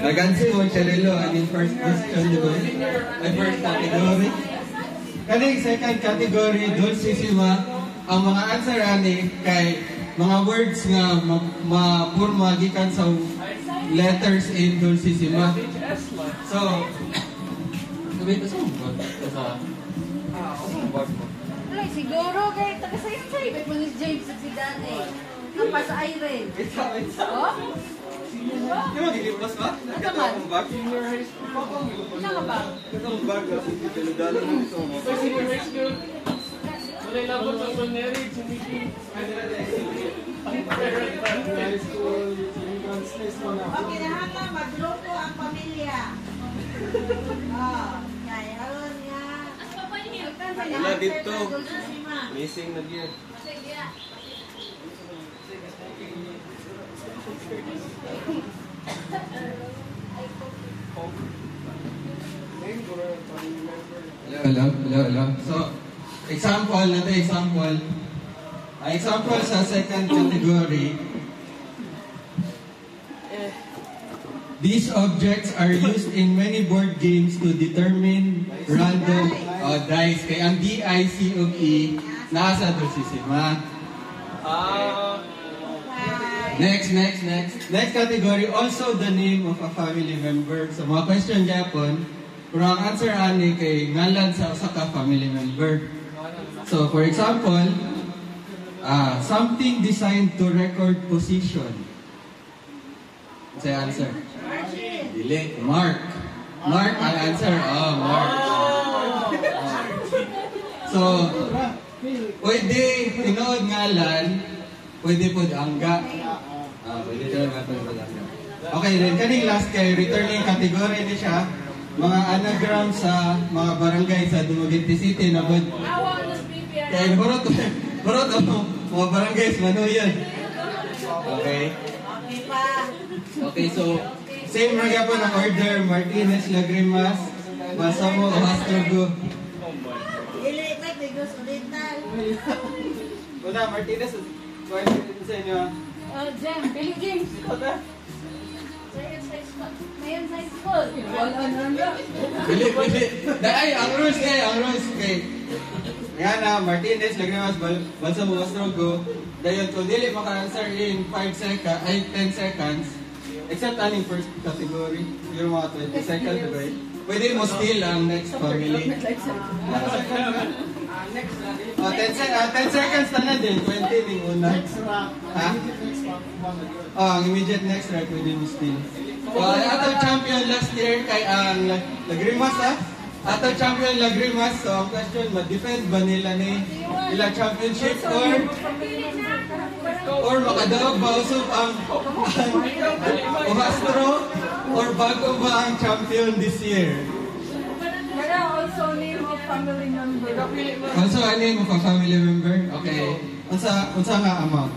Nagansi mo, Charelo, aning first question, di ba? Ay, first category. Kaning second category, dulcissima, ang mga answer ani kay mga words nga mapurma gikan sa letters in dulcissima. So, sabi ko sa Wala, siguro kay taga-sayo sa iba mo ni James at si Dane. Kapag sa Irene. Oh? Di ba gilipas ba? Nakatawang bag? Senior high school. Saan ka ba? Nakatawang bag kasi pinadala mo ito mo. Senior high school. Wala labot sa Soneri, Chumiki. High school. Okay, lahat na magluto ang pamilya. Kaya aron nga. Wala dito. Missing na gear. Hello. So, example natin, example. Example sa second category. These objects are used in many board games to determine random dice. Kaya ang DIC of E nasa dulcissima. Next. Next category, also the name of a family member. So mga question Japon, pero ang answer ani kay ngalan sa usa ka family member. So for example, something designed to record position. Say answer. Dili. Mark ang answer. Oh, Mark. So, pwede tinood ngalan, pwede po angga. Pwede tinood ngalan. Okay, then kaning last kay returning category ni siya. Mga anagram sa mga barangay sa Dumaguete City na bud. Kaya burot mga barangay sa Manoyan. Okay. Okay, so same mga po ng order, Martinez, Lagrimas, Masamo, Ohastrogo. Ilipat, Bigos Oriental. Una, Martinez, question sa inyo. Jem, Billy James. Mayan sa school. Wala na. Pili. Ay, ang rules kay. Yan na, Martinez, Lagrimas, Masamo, Ohastrogo. Dayon, kung dili maka-answer in 10 seconds, except aning first category, yung mga 20 seconds, diba? Pwede mo steal ang next family. 10 seconds na na din, 20 din una. Ha? Ang immediate next right, pwede mo steal. So, atong champion last year kay ang Lagrimas, ha? Atong champion Lagrimas, so ang question, ma-defend ba nila ni ilang championship or makadawag ba usap ang Ohastro or bago ba ang champion this year? Also name of family member. Also a name of a family member? Okay. Unsa nga amount?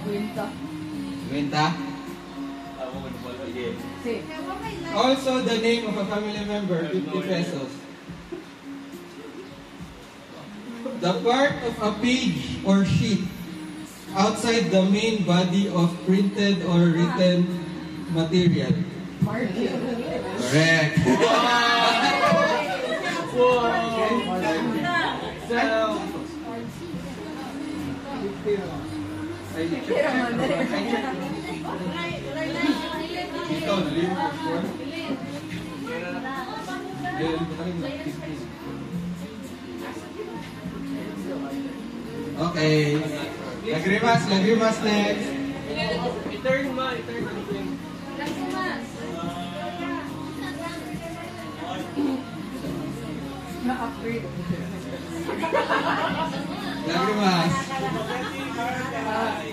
20? Also the name of a family member, 50 pesos. The part of a page or sheet outside the main body of printed or written material. Correct. Okay. Lagrimas next. Return mo. Na-upgrade. Lagrimas.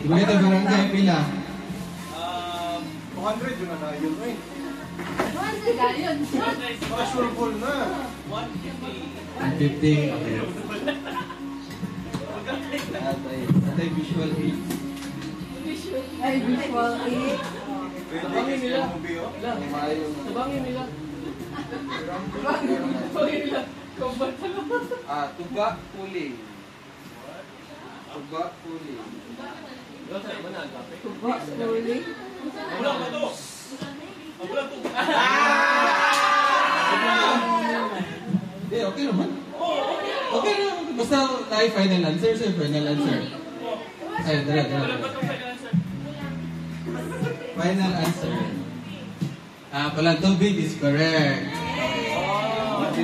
Dumito barangay pila. 200 yun na yun eh. 100 yun. Sure full na. 150. Okay. Atay visual aid. Ay, visual aid. Sabangin nila. Sabangin nila. Tuba puling. Tuba puling. Wala ka naman ang kape. Tuba, slowly. Wala ka to. Basta tayo final answer, sir. Final answer. Ay, dala. Final answer. Palang tubig is correct.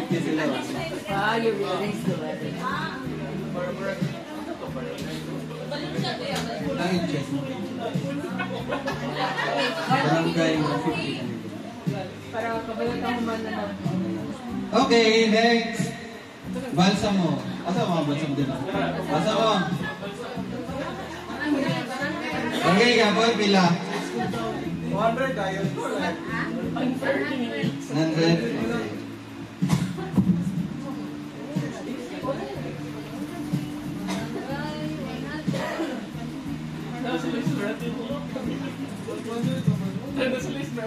150 sila. Ah, you're really nice to it. Ay, check. Barangay 150. Para kabalot ang human na lang. Okay, next. Balsamo. Asa mga balsamo din? Balsamo. Okay, kapon, pila? 200 ayun. 100.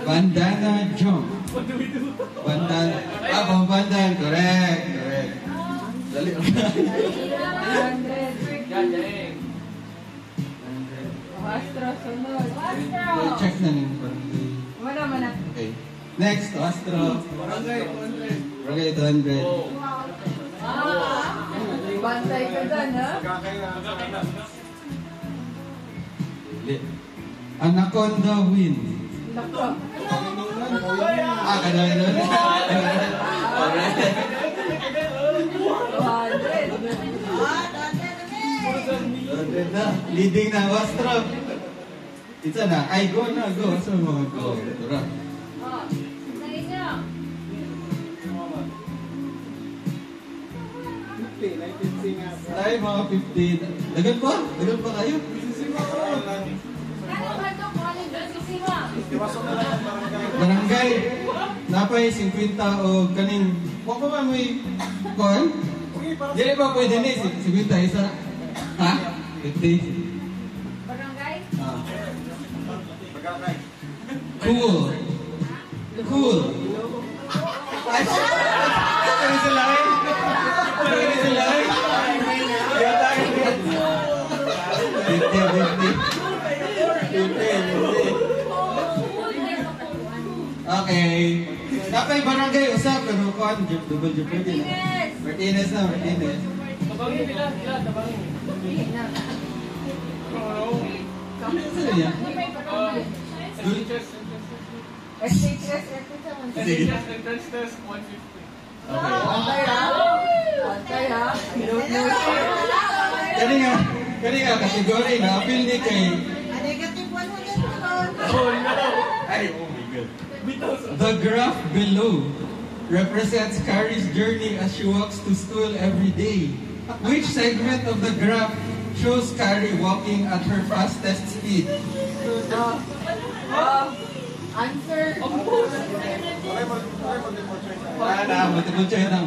Bandana jump. What do we do? Bandana. Pambandan. Correct. Dali. 100. Galing. Astro, sunod. Check na rin. Barangay. Mana. Okay. Next, Astro. Barangay 200. Oh. Bantay ka dyan, ha? Anaconda win. Nako. Kadami doon. Alright. 200. Na. Leading na, Astro. Isa na. Ay, go na, go. So, mga go. Tara. Tayo mga 15. Dagan pa kayo. Barangay. Napay 50 o kaning. Wala pa ba may kon? Dili ba pwede ni 50 isa? Ha? 50. Barangay? Ah. Cool. Ay, kami sila eh. Kami sila eh. Kaya tayo. 50. Okay. Dapat barangay usap pero kon double jeopardy na. Martinez. Tabangin nila. Tabangin. Sino yan? SHS. Sige. Entrance test 150. Okay. Antay ha? I don't know. Kani nga kategory na appeal ni kay Negative 100. Oh no! ay, oh my God. The graph below represents Carrie's journey as she walks to school every day. Which segment of the graph shows Carrie walking at her fastest speed? Answer. Multiple choice na.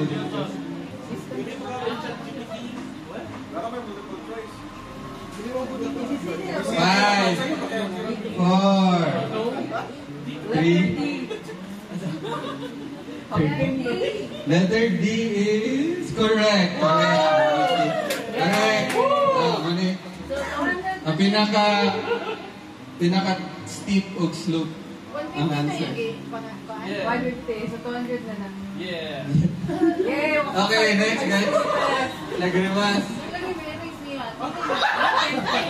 5, 4, 3. Letter D is correct. Correct. Mani. Ang pinaka steep og slope ang answer. 150. So 200 na lang. Yeah. Yay! Okay, next guys. Lagrimas.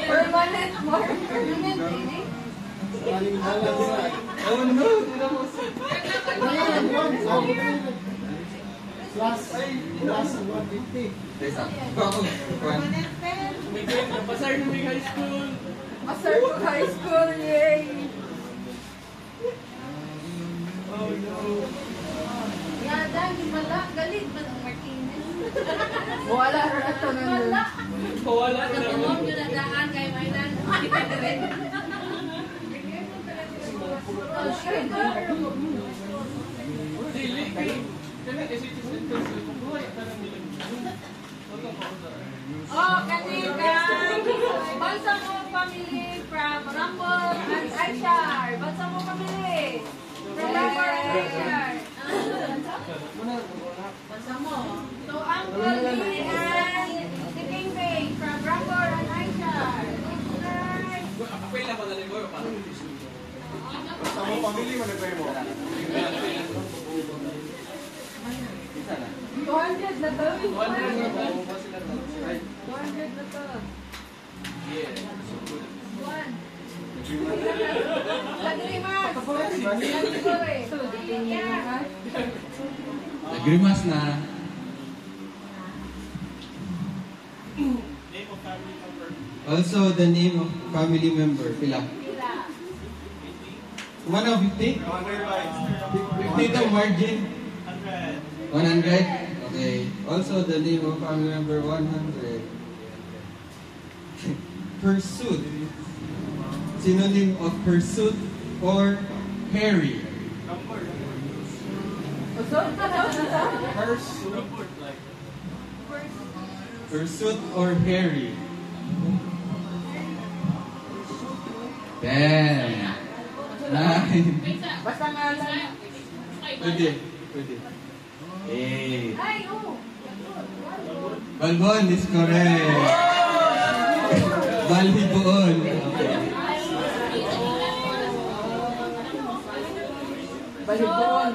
Permanent more. Permanent eh. Oh no. Plus 150. Pasar na may high school. Masar ko high school, yay! Oh no. Yada, himala. Galit ba ng Martinez? Wala rin ito na Wala na Natulog yun na daan kay Mailan. Dili kay. Kana kasi entrance test. Buhay tanang nila. Oh, kanina! Bansa mo family from Rumble and Aishar. Bansa mo family. From Rumble and Aishar. Bansa mo. So, Uncle Lee and si King Bay from Rumble and Aishar. Sa mo pamili mo nagpay mo. 200 na daw. 100 na. 200 na to. One. Lagrimas. Nagrimas na. Also, the name of family member. Pila? Pila. 150? 50 to margin? 100? Okay. Also, the name of family member 100. Pursuit. Synonym of pursuit or Harry. Pursuit or Harry. 10. 9. Basta nga lang. Pwede. 8. Ay, oh. Balbon is correct. Balhiboon. Okay. Balibon.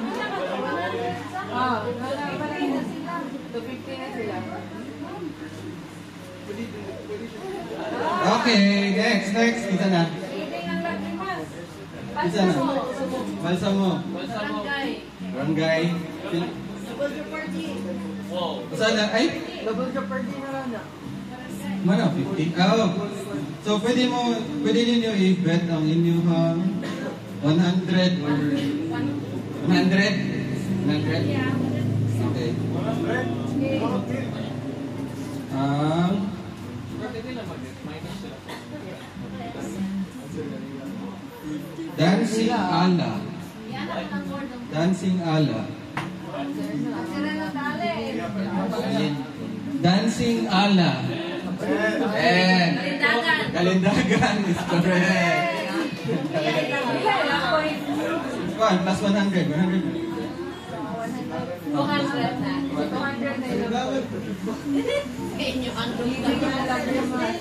Ah, balay na sila. 250 na sila. Okay, next. Isa na. Eating ng lagrimas. Isa na. Balsamo. Barangay. Barangay. Double jeopardy. Isa na. Ay, Double jeopardy na lang na. mana 50? Oh. So, pwede ninyo i-bet ang inyong 100 or 100? 100? Yeah. Okay. Dancing ala. Yan ako ng board ng Dancing ala. sila ng dali. Dancing ala. And Kalindagan. Kalindagan is correct. Ilan ang point? One plus 100. 100. 200 na. 200 na yun. Inyo ang Eating ng lagrimas.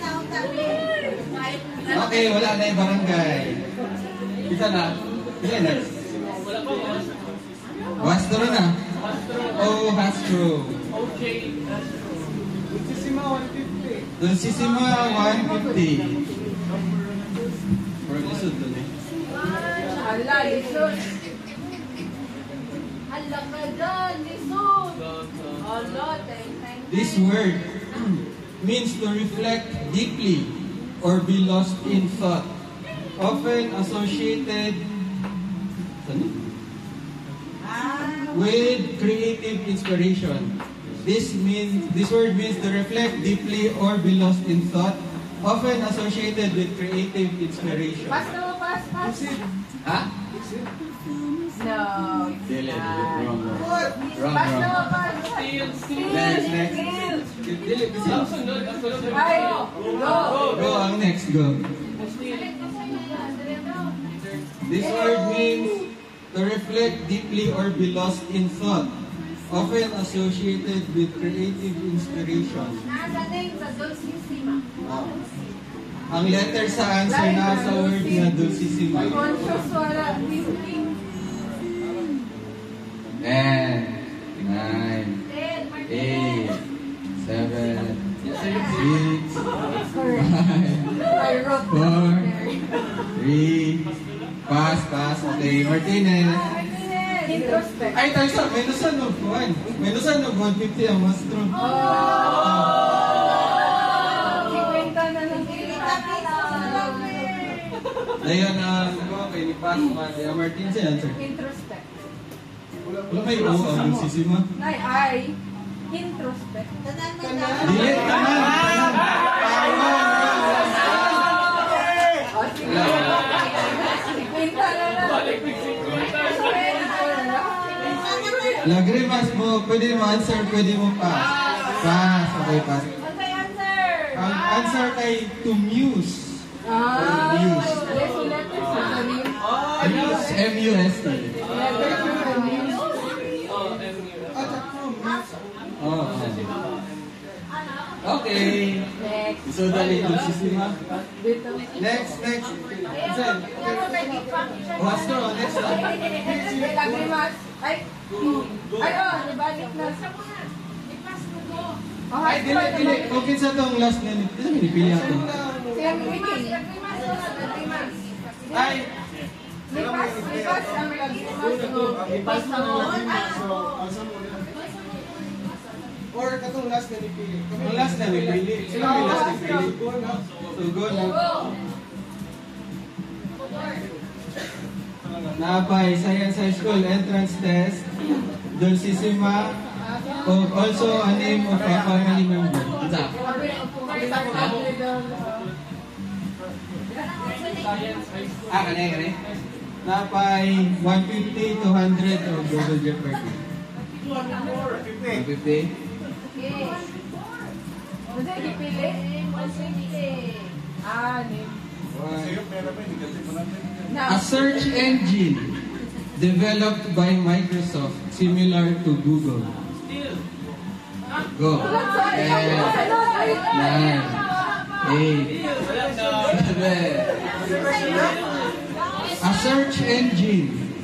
Okay, wala na yung barangay. Isa na. Isa next. Wastro na. Oh, Hastro. Dulcissima 150. Pero lisod doon eh. Ala, lisod. Hala ka dyan, lisod. Hala, thank This word means to reflect deeply or be lost in thought, often associated with creative inspiration. This word means to reflect deeply or be lost in thought, often associated with creative inspiration. Pass na mo, pass. Ha? No. Dili, wrong. Pass na mo, pass. Next. Dili, Ay, go. Go, ang next, go. This word means to reflect deeply or be lost in thought, often associated with creative inspiration. Nasa name sa Dulcissima. Ang letter sa answer na sa word na Dulcissima. Conscious wala. 10, 9, 8, 7, 6, 5, I wrote 4, 3, pass. Okay, Martinez. Introspect. Ay, tayo sa menusan of 1. Menusan of 150 ang mastro. 50 na lang. Dayan ang okay, ni Pass man. Martin sa answer. Introspect. Wala may o ang Dulcissima. Ay. Introspect. Dili, tanan. O, sige. 50 na lang. Lagrimas mo, pwede mo answer, pwede mo pass. Pass, okay, pass. What's the answer? Ang answer kay to muse. Muse. Letters sa name. Muse, M-U-S-E. Letters sa name. Oh. Okay. Next. So, dali, Dulcissima. Dito. Next. Saan? Wastro, next one. Lagrimas. Ay. Ay, oh, nabalik na. I-pass mo ko. Ay, dili. Kung kinsa tong last na ni, dili pinipili ako. Ay! Lipas ang lipas mo. Or katong last na nipili. Ang last na nipili. Sino may last nipili? Sugo na. Napay Science High School entrance test. Dulcissima. Also a name of a family member. Unsa? Kani. Napay 150 to 100 of Google Jeopardy. 150? A search engine developed by Microsoft similar to Google. Go. 10, 9, 8, 7. A search engine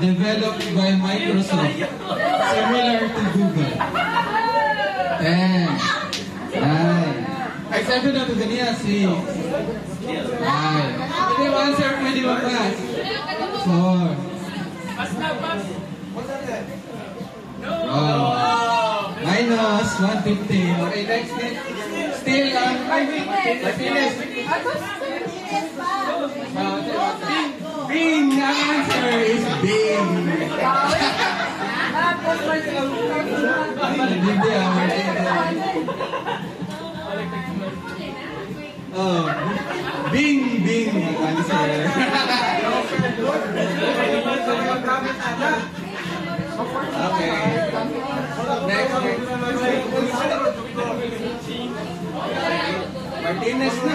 developed by Microsoft similar to Google. 10, 9. Ay, sabi na ito ganyan, 6. 5. Pwede mo answer, pwede mo pass. 4. Oh. Minus 150. Okay, next. Still, Martinez. Bing! Ang answer is Bing. Hindi ako. Oh. Bing! Ang answer. Okay. Next. Martinez na.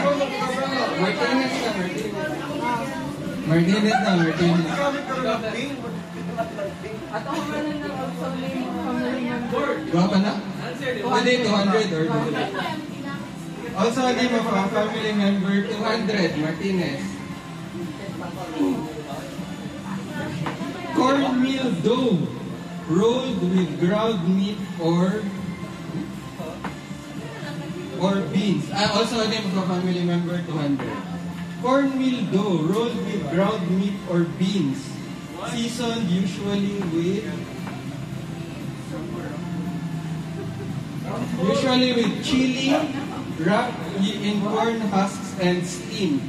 Gawa ka na? Pwede 200 or 200. Also, name of a family member, 200, Martinez. Cornmeal dough rolled with ground meat or beans. Also, a name of a family member, 200. Cornmeal dough rolled with ground meat or beans, seasoned usually with chili, wrapped in corn husks and steamed.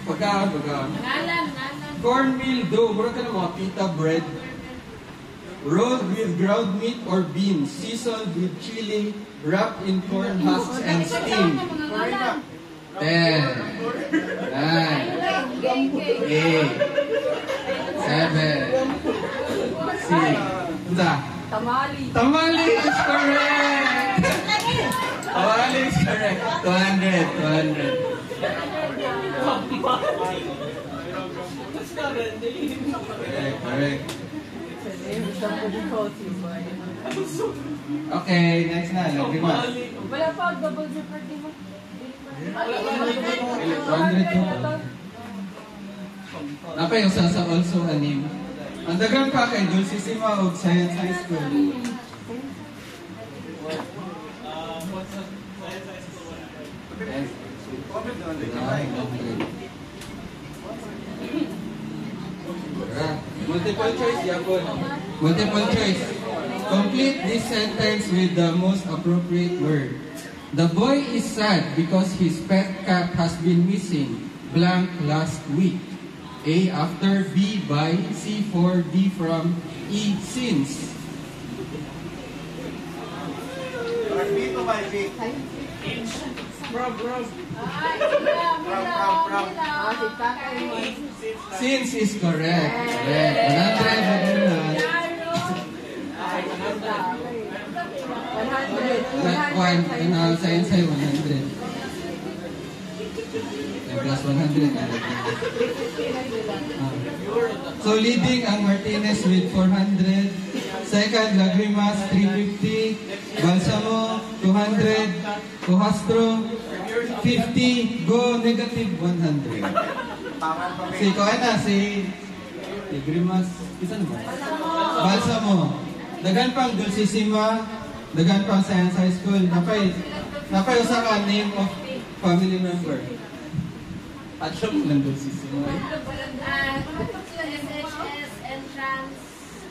Pagka. Cornmeal dough, mura ka na mga pita bread. Rolled with ground meat or beans, seasoned with chili, wrapped in corn husks and steamed. 10, 9, 8, 7, 6. Tamali is correct. Tamali is correct. 200. Correct. Okay, next na. Lagrimas. Wala pa, double jeopardy mo. 200 to. Apa yung sasa also anim. Ang dagang pa kay Dulcissima of Science High School. Multiple choice, Yapon. Multiple choice. Complete this sentence with the most appropriate word. The boy is sad because his pet cat has been missing blank last week. A after, B by, C for, D from, E since. Dito by B. From. Since is correct. Correct. 100. That one, science ay 100. Plus 100. So leading ang Martinez with 400. Second, Lagrimas 350. Balsamo 200. Cojastro 50. Go negative 100. Si Lagrimas, isa naman. Balsamo dagan pang Dulcissima, dagan pang Science High School. Napay usa ka name of family member. At siya mo ng Dulcissima. SHS entrance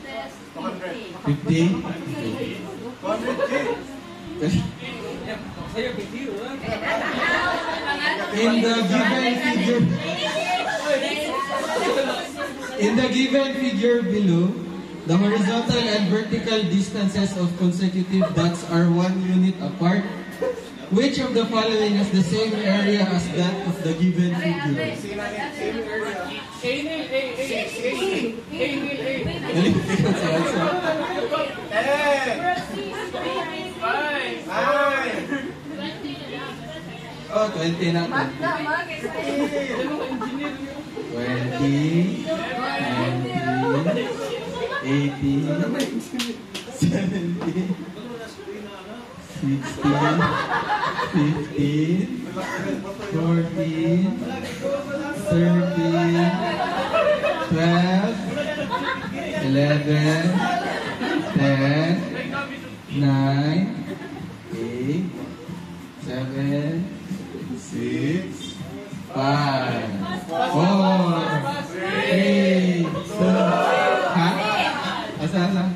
test 50. 50? 200G. In the given figure below, the horizontal and vertical distances of consecutive dots are 1 unit apart. Which of the following has the same area as that of the given figure? Dali, ikaw sa answer. Oh, 20 natin. 20, 19, 18, 17, 16, 15, 14, 13, 12, 11, 10, 9, 8, 7, 6, 5, 4, 3, 2, ha? Asa?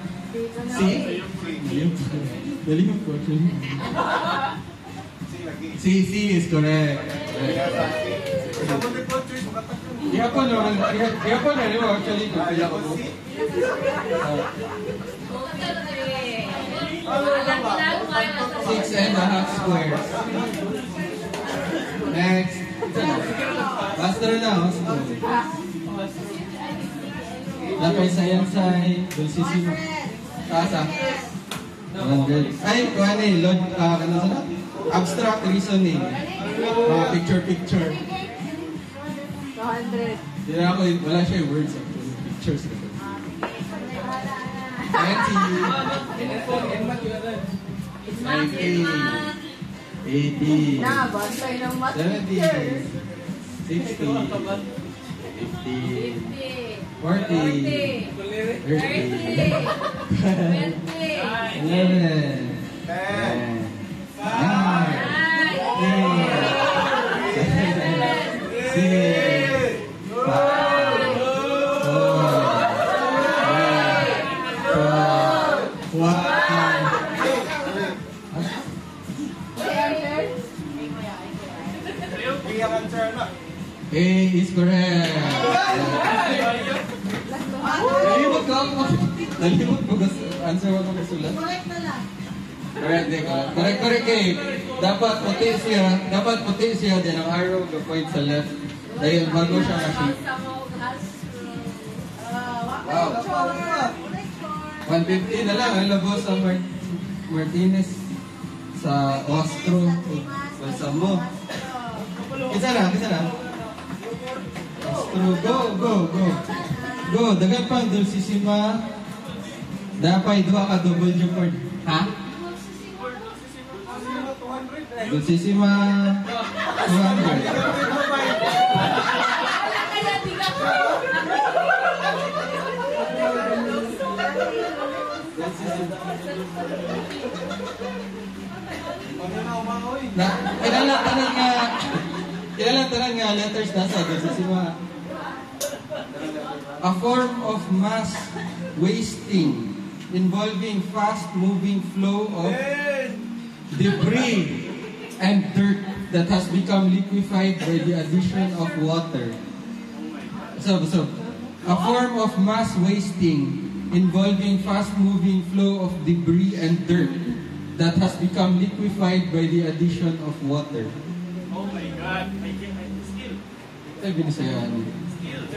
C? Dali mo po. C is correct. Ihapon na actually. Six and a half squares. Next. Basta na. Lapay Sayansay, Dulcissima. Kasa? 100. Ay, kuha na abstract reasoning. Picture. 200. Hindi na ako, wala siya yung words. Pictures. 20. 19. 80. Na, bantay ng math 70. teacher. 60. 50. 40. 30. 11. 10. 9. A is correct. Nalimot ko answer mo ng sulat. Correct na lang. Correct eh. Dapat puti siya din ang arrow go point sa left. Dahil bago siya ma-shape. Wow. 150 na lang ang labos sa Martinez sa Ostro. Sa mo. Kisa na. Ostro, go. Dagan pang Dulcissima. Dapay duha ka double jeopardy. Ha? Dulcissima 200. Kailangan nga letters nasa Dulcissima. A form of mass wasting involving fast-moving flow of debris and dirt that has become liquefied by the addition of water. So, a form of mass wasting involving fast-moving flow of debris and dirt that has become liquefied by the addition of water. Oh my God! Still. Ito yung binisayan. Still.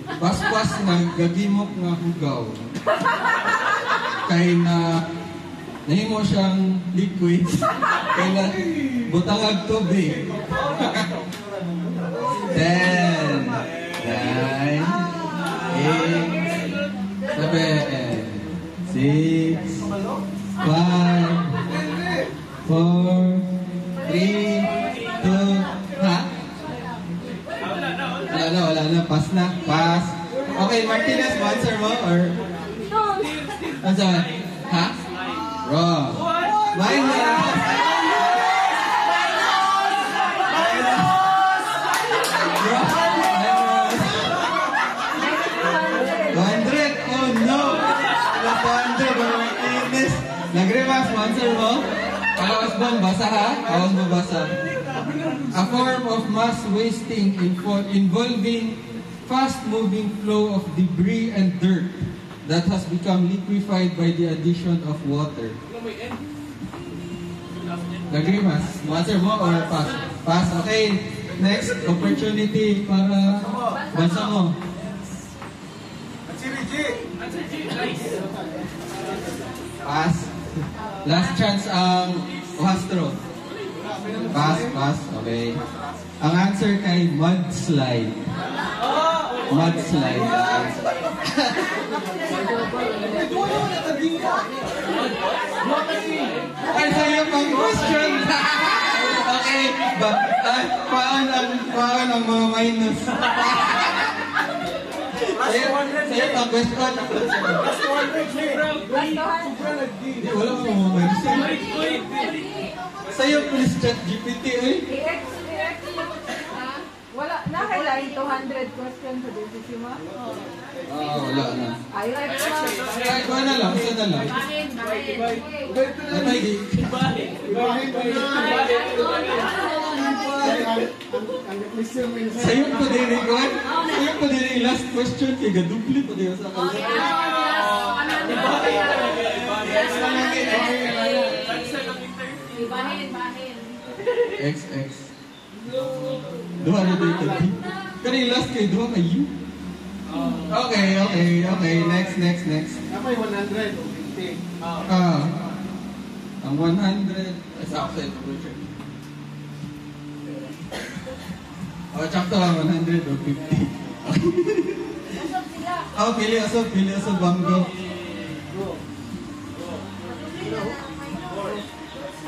Paspas na gagimok nga hugaw. Kay na nahimo siyang liquid. Kay na butangag tubig. 10, 9, 8, 7, 6, 5, 4, 3, 2, ha? Wala na. Pass. Okay, Martinez, answer mo or? Nasaan? Ha? Wrong. Minus. Oh no! Plus 200. Oh my goodness. Nagrimas, sponsor mo? Awas mo, basa ha? Awas mo basa. A form of mass wasting involving fast-moving flow of debris and dirt that has become liquefied by the addition of water. Nagrimas, sponsor mo or pass? Pass, okay. Next opportunity para bansa mo. Pass. Last chance ang Ohastro. Pass, pass. Okay. Ang answer kay mudslide. Mudslide. Ay, sa'yo pang question. Okay. Paano ang mga minus? Sa'yo pang question. Hindi, wala mo mga minus. Sa'yo, please chat GPT, eh. I-X wala, na-highlight 200 questions sa Decima. Wala na. Ay, X lang. Ay, kuha na lang, isa na lang. Ay, sa'yo po din yung kuhan? Sa'yo po din yung last question, kaya gadupli po din sa kalala. Bahin. XX. Duha na dito. Kani last kay duha kay you. Okay. Next. Kapay 100 o 50. Ang 100 is outside the butcher. Tsakto ang 100 o 50. Pili asog banggo.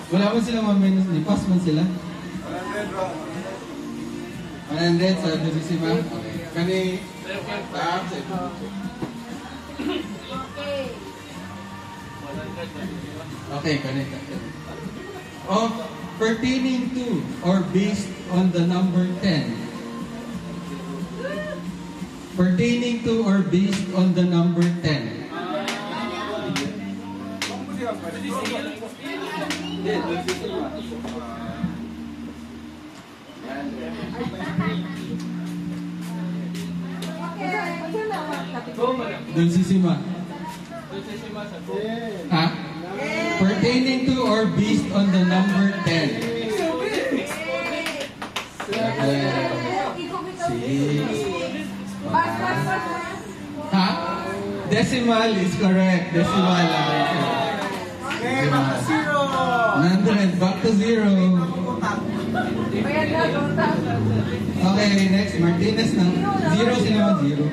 Wala man sila ma-minus ni pass man sila. 100 sa Decima. Okay. Kani taap sa ito. Okay, kani. Of pertaining to or based on the number 10. Pertaining to or based on the number 10. Dulcissima. Ha? Pertaining to or based on the number 10. 7, 6, ha? Decimal is correct. Decimal. 100. Back to 0. Okay, next. Martinez na. 0 sila mo. 0.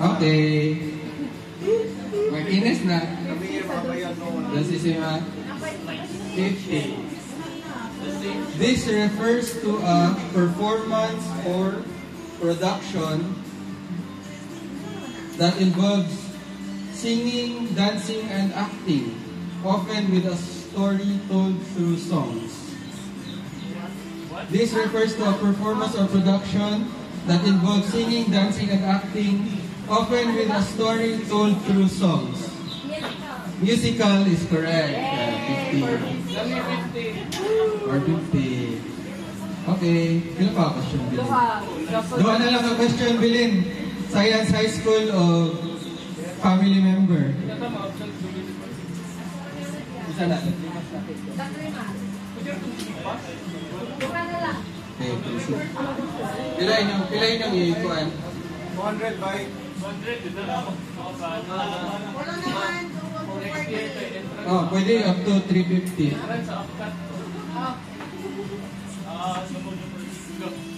Okay. Martinez na. Dulcissima. 50. This refers to a performance or production that involves singing, dancing, and acting, often with a story told through songs. This refers to a performance or production that involves singing, dancing, and acting, often with a story told through songs. Musical is correct. 50. Or 50. Okay. Kailan pa question, Bilin? Duha na lang ang question, Bilin. Science High School o family member? Isa na. Okay, pilayin yung ikuan. 200 by 100. Wala naman. Oh, pwede up to 350.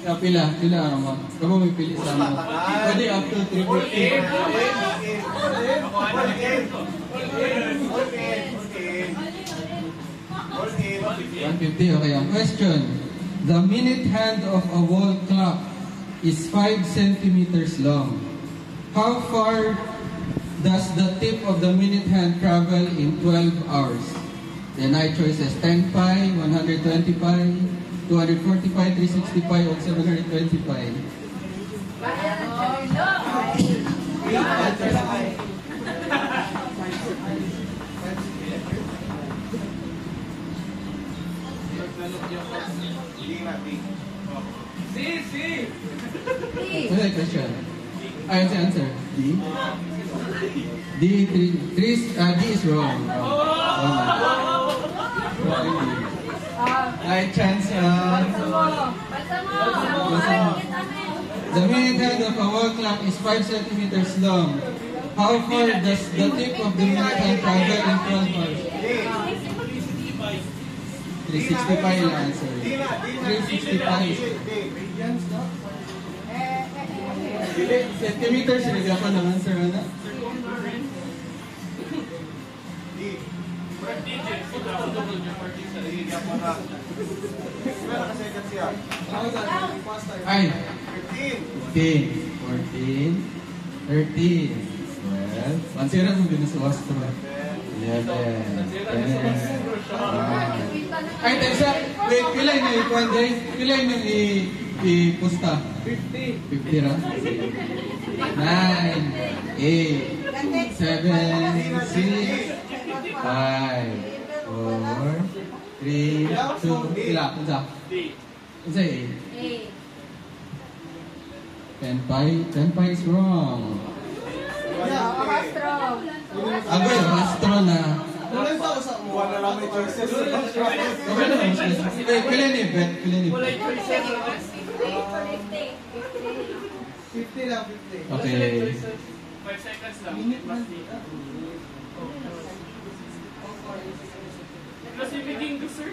Pila mo. Kamu may pili sa mo. Pwede up to 350. 150, okay. Ang question. The minute hand of a wall clock is 5 centimeters long. How far does the tip of the minute hand travel in 12 hours? Then I choices 10 pi, 120 pi, 240 pi, 360 pi, or 720 pi. What's the question? I have the answer. D? D, 3, D is wrong. I chance, the minute hand of a wall clock is 5 centimeters long. How far does the tip of the minute hand travel in 12 hours? 365 yung answer. 365. Centimeters, hindi ako ng answer, ano? Ay, 15, 14, 13, 12, 1-0 mo binusuwas ko. 11, 10, ay, tesa, wait, pilay na ikuan day? Pilay na i-pusta? 50 ra? 9, 8, 7, 6, 5, 4, 3, 2, pila? Unsa? Unsa 8? 10 pi is wrong. Agoy, astro na. Wala lang may choices. Okay na, pila ni bet? Pila ni bet? 50 lang, 50. Okay. 5 seconds lang. Classifiking to sir.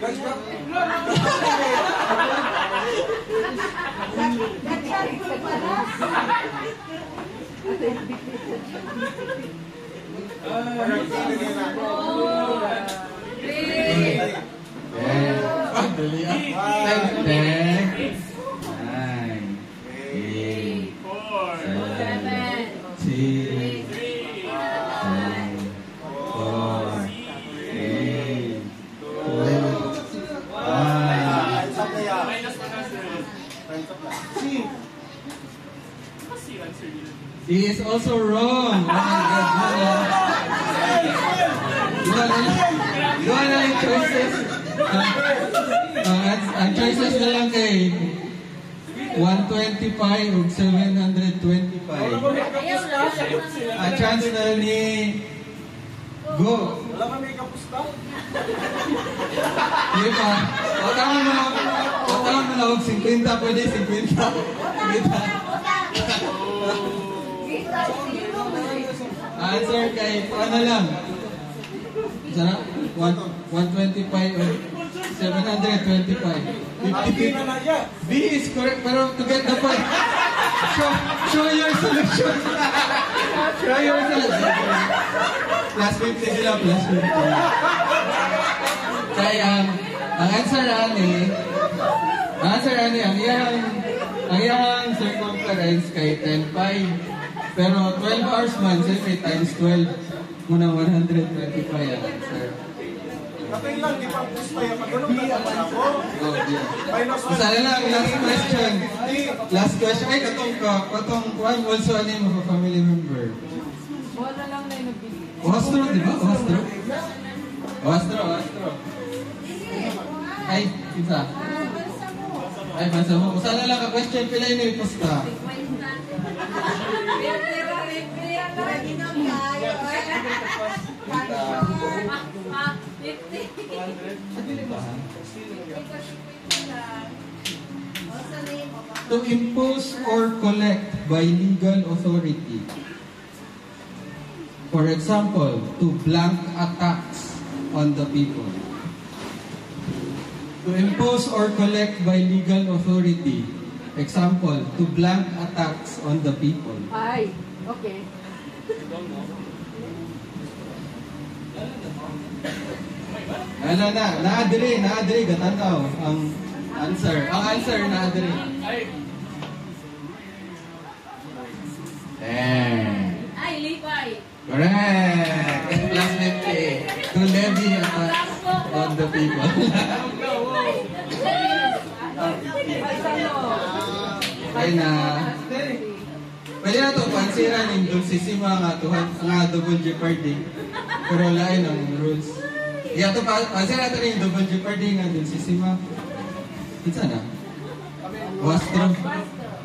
Dali ah. 10, 9, 8, 7, 6, 5, 4, 3, 2, 1. He is also wrong. Oh my God. Doon na yung choices. Ang choices na lang kay 125 o 725. Ang chance na ni Go. Wala ka may kapusta? Hindi pa. Watangan mo na og 50. Pwede 50. Answer kay ano lang. Sana 125 or 725. 50. B is correct, pero to get the point. Show your solution. Show your solution. Plus 50 sila, plus 50. Kaya ang answer ani, ang iyang circumference kay 10 pi. Pero 12 hours man, siyempre times 12. Muna 125 ang answer. Kapag lang, di pa pusta yung pagulong ka naman ako. Oh, yeah. Sana lang, last question. Last question. Ay, katong one also ano yung mga family member. Wala lang na yung nagbili. Ostro, di ba? Ostro. Ay, isa. Ay, bansa mo. Sana lang ka-question, pila yun yung pusta. To impose or collect by legal authority. For example, to blank a tax on the people. To impose or collect by legal authority. Example, to blank a tax on the people. Ay, okay. Ano na, naadiri, gatantaw ang answer. Ang answer, naadiri. Ay, 10. Ay, Lipay. Correct! Plus 50. To levy a tax on the people. Okay na. Pwede na ito, pansiran yung dulsisima nga double jeopardy. Pero lain ang rules. Iya ito, pansiran ito yung double jeopardy nga dulsisima. Kita na? Wastro.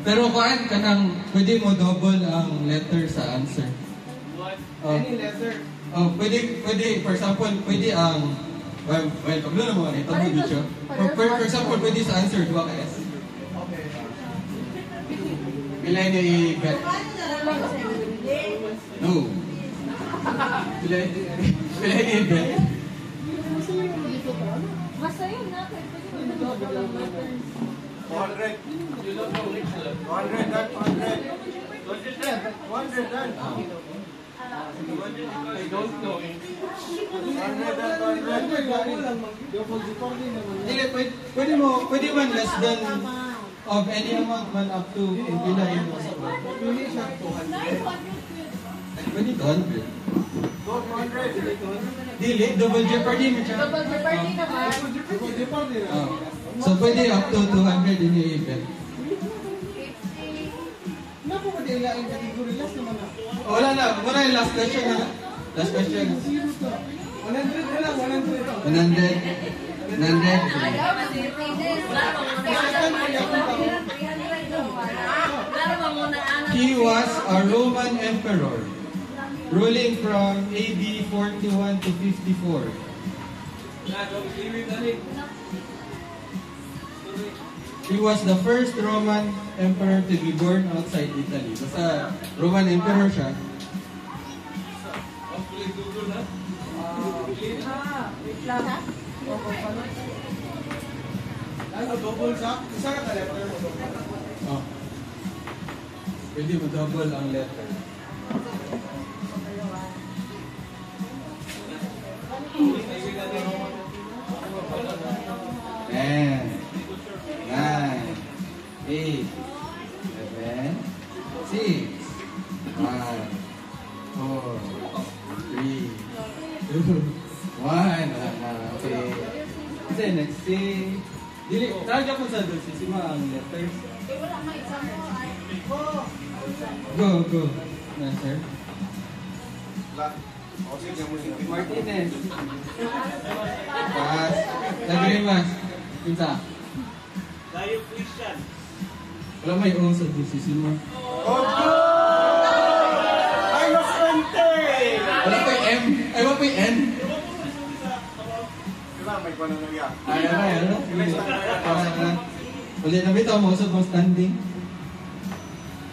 Pero kuhaan ka nang, pwede mo double ang letter sa answer. Any letter. Oh, pwede, for example, pwede ang, well, paglo na mo, ito mo dito. For example, pwede sa answer, 2 ka S. Okay. Pilay niya i-bet. No. Pilay niya i-bet. Basta yun na. Pwede mo double ang letters. 200. You don't know which letter. 200 done. 200. 200 done. I don't know English. 200 done. 200. Hindi, pwede man less than of any amount man up to kung pilay mo. Pwede 200. 200. Dili, double jeopardy mo siya. Double jeopardy naman. Oh. So pwede up to 200 in yung event. Wala na, muna yung last question na. Last question. 100 na lang, 100. 100. 100. He was a Roman emperor, ruling from AD 41 to 54. He was the first Roman emperor to be born outside Italy. Basta Roman emperor siya. Ano, double sa? Isa ka letter. Oh. Pwede mo double ang letter. Ten, 9, 8, 7, 6, 5, 4, 3, 2, 1. Okay. Kasi next day. Dili, targa po sa dulsisima ang letters. Go. Answer. Martinez. Pass. Lagrimas. Pinsa. Dayo Christian. Wala may O sa dulsisima. Ay, mas 20! Wala pa yung M. Ay, wala pa yung N. Diba, may pananagya. Ano? Ulit na bitaw mo sa standing.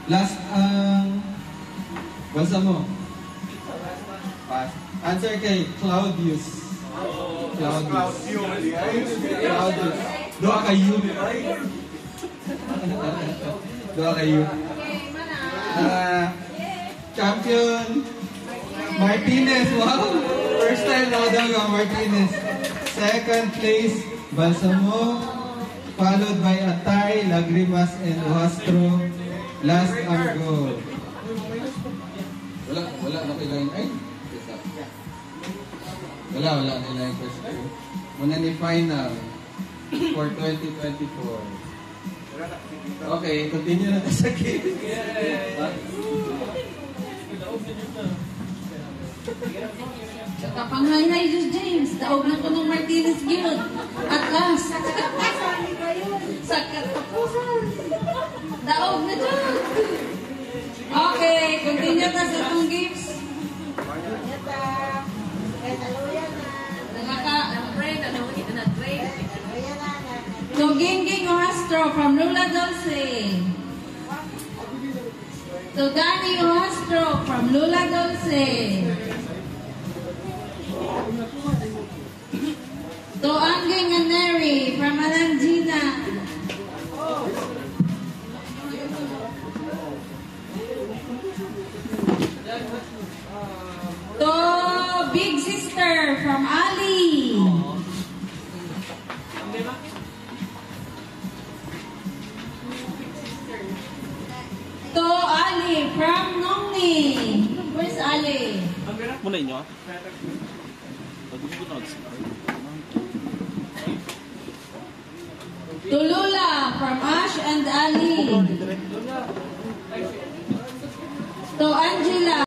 Last ang basa mo. Pass. Answer kay Claudius. Claudius. Doa kayo. Doa kayo. Champion Martinez. Wow! First time na daw ang Martinez. Second place, Balsamo. Followed by Atay, Lagrimas, and Uastro. Last ang go. Wala na kailangan. Ay, wala na kailangan question. Muna ni final for 2024. Okay, continue na sa game. Kapanghay-hay, Diyos James. Daog na ko ng Martinez Guild. At last. Sa katapusan. Daog na dyan. Okay, continue ka sa itong games. So, Gingging Ohastro from Lula Dulce. To Danny Ohastro from Lula Dulce. To Anging Aneri from Alangina. To Big Sister from Ali. To Ali from Nong Oni. Where's Ali? Muna inyo ah. Tulula from Ash and Ali. To Angela.